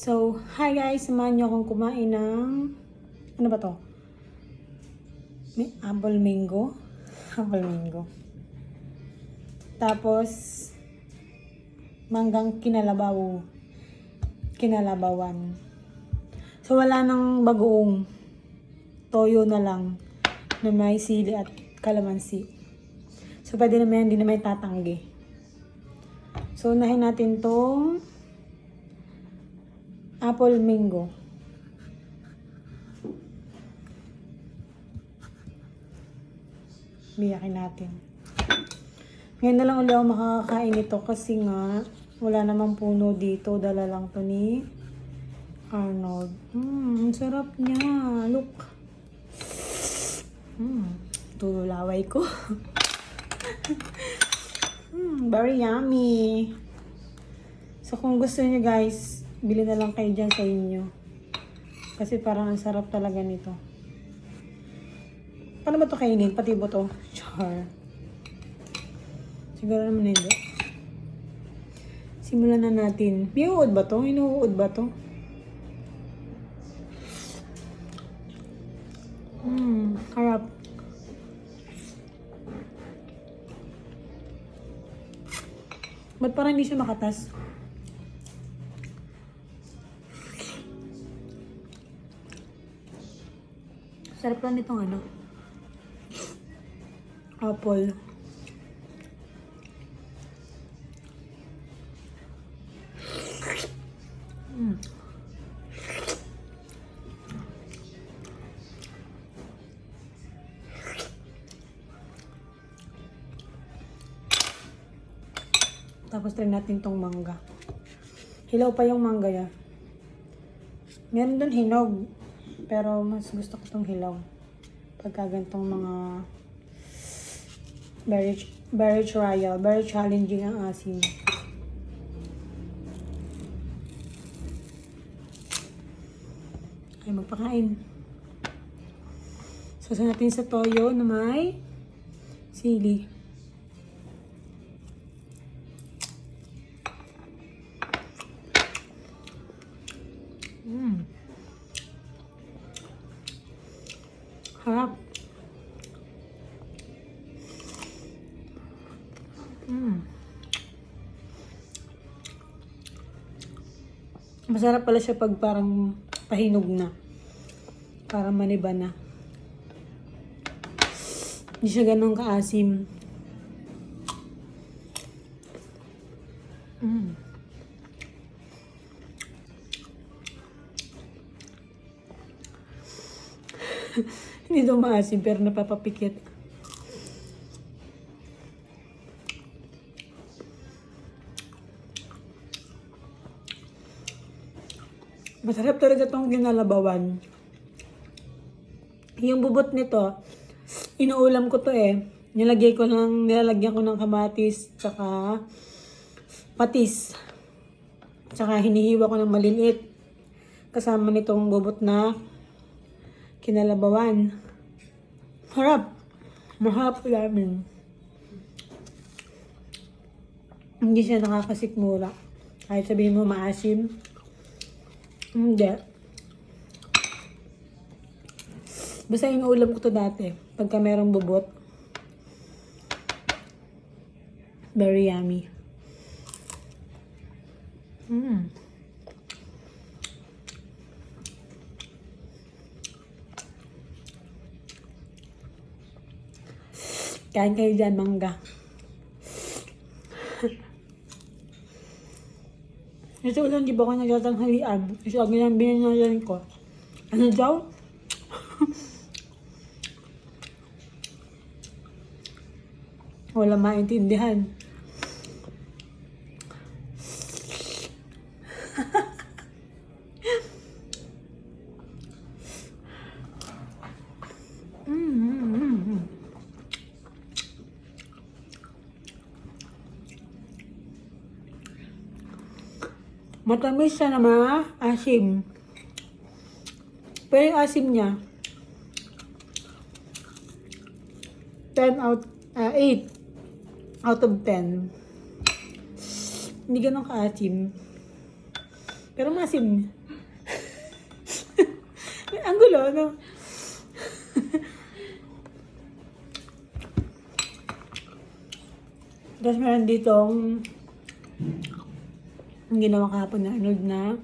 So, hi guys! Samahan niyo akong kumain ng... Ano ba to? Apple mango. Apple mango. Tapos, manggang kinalabaw. Kinalabawan. So, wala nang bagoong. Toyo na lang. Na may sili at kalamansi. So, pwede naman hindi na may tatanggi. So, unahin natin tong apple mango. Biyakin natin. Ngayon na lang ulit ako makakain ito kasi nga wala namang puno dito. Dala lang to ni Arnold. Ang sarap niya. Look. Tulaway ko. Very yummy. So kung gusto niyo guys, bili na lang kayo dyan sa inyo. Kasi parang ang sarap talaga nito. Paano ba ito kainin? Pati ba ito? Char. Siguro naman hindi. Simulan na natin. Inuud ba ito? Inuud ba ito? Harap. Ba't parang hindi siya makatas? Sarap lang nitong ano. Apple. Tapos try natin tong mangga. Hilaw pa yung mangga ya. Meron dun hinog. Pero mas gusto ko tong hilaw. Pagka gantong mga very trial, very challenging ang asin. Ay, magpakain. Sasa natin sa toyo na may sili. Harap. Masarap pala siya pag parang pahinog na. Parang maniba na. Hindi siya ganun kaasim. Hindi daw maasim pero napapapikit. Masarap talaga itong ginalabawan. Yung bubot nito, inuulam ko to eh. Nilalagyan ko ng kamatis, tsaka patis. Tsaka hinihiwa ko ng maliliit. Kasama nitong bubot na kinalabawan. Harap. Mahap namin. Hindi siya nakakasikmura. Kahit sabihin mo maasim. Hindi. Basta inuulam ko to dati. Pagka merong bubot. Very yummy. Kain kayo dyan, mangga. Ito ulan, di ba ako nagtatanghalian? Kasi ang binanayan ko. Ano daw? Wala maintindihan. Matamis siya na asim. Pero yung asim niya, 8 out of 10. Hindi ganun kaasim. Pero masim. Ang gulo, no? Tapos meron ditong ang ginawa kahapon na Arnold na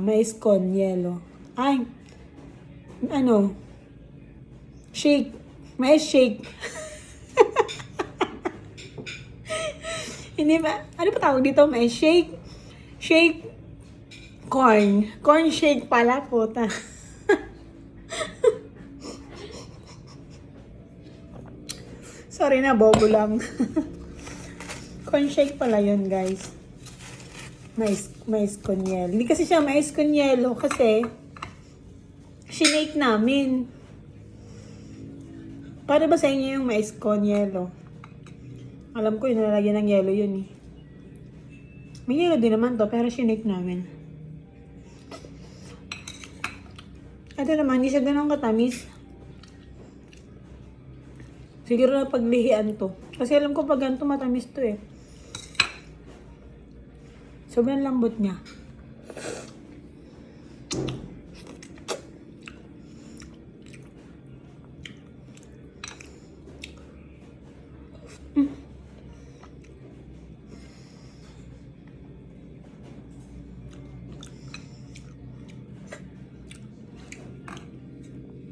mais con yellow. Ay, ano? Shake. Mais shake. Hindi ba? Ano pa tawag dito? Mais shake? Shake corn. Corn shake pala, puta. Sorry na, bobo lang. Corn shake pala yun, guys. Mais con yelo. Hindi kasi siya mais con yelo kasi shinake namin. Para ba sa inyo yung mais con yelo? Alam ko yung nalagyan ng yelo yun eh. May yelo din naman to pero shinake namin. Ito naman, hindi siya ganun katamis. Siguro na paglihian to. Kasi alam ko pag ganito matamis to eh. Sobrang lambot niya.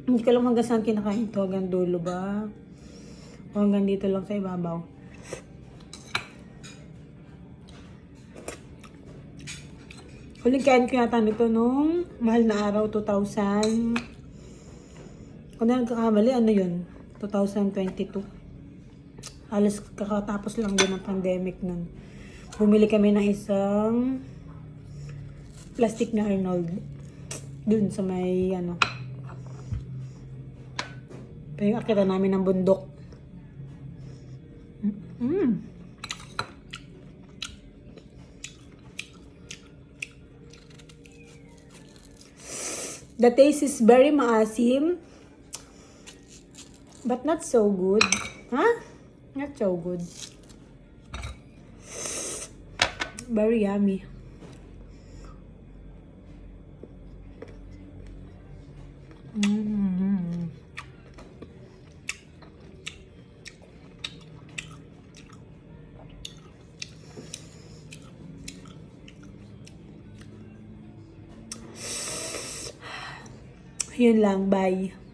Hindi ko lang hanggang saan kinakain to. Hanggang dulo ba? O hanggang dito lang sa ibabaw. Huling kain ko yata nito nung mahal na araw, 2000. Kung na nagkakamali, ano yun? 2022. Halos kakatapos lang din ng pandemic nun. Bumili kami ng isang plastic na Arnold. Dun sa may, ano. Pero akita namin ng bundok. The taste is very maasim. But not so good. Huh? Not so good. Very yummy. Yun lang. Bye.